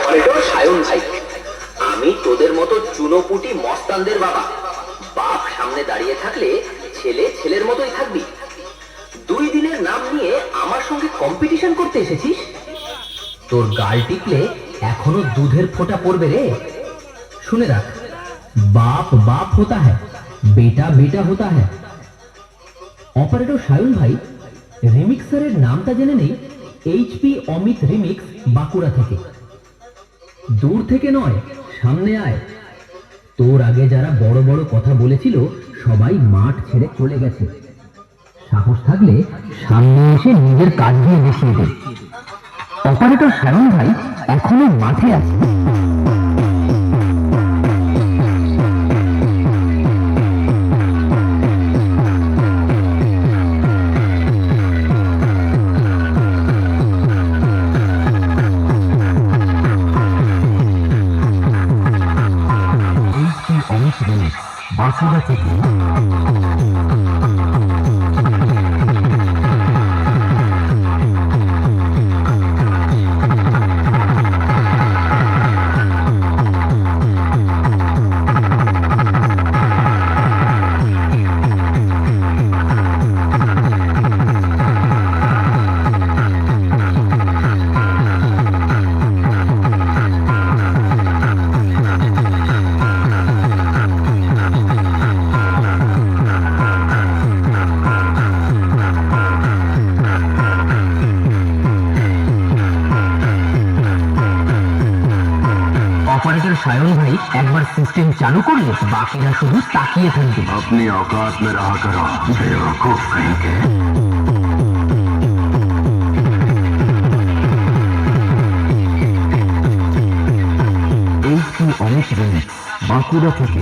Operator Sayan ভাই, আমি তোদের মতো চুনোপুটি মস্তানদের বাবা। বাপ সামনে দাঁড়িয়ে থাকলে ছেলে ছেলের মতোই থাকবি। 2 দিনের নাম নিয়ে আমার সঙ্গে কম্পিটিশন করতে এসেছিস? তোর গাল টিপলে এখনো দুধের ফোঁটা পড়বে রে। শুনে রাখ, বাপ বাপ होता है, बेटा बेटा होता है। অপারেটর সায়ন ভাই, রিমিক্সারের নামটা জেনে নেই। এইচপি অমিত রিমিক্স, বাঁকুড়া থেকে। দূর থেকে নয়, সামনে আয়। তোর আগে যারা বড় বড় কথা বলেছিল সবাই মাঠ ছেড়ে চলে গেছে। সাহস থাকলে সামনে এসে নিজের কাজ দিয়ে দেখিয়ে দে। অপারেটর সায়ন ভাই এখনো মাঠে আছে। বাঁকুড়া থেকে। ऑपरेटर सायन भाई एक बार सिस्टम चालू कर ले, बाकीरा शुधु ताकिए थाकबे। अपनी औकात में रहा करो बेवकूफ कहीं के। এইচপি অমিত রিমিক্স, বাঁকুড়া থেকে।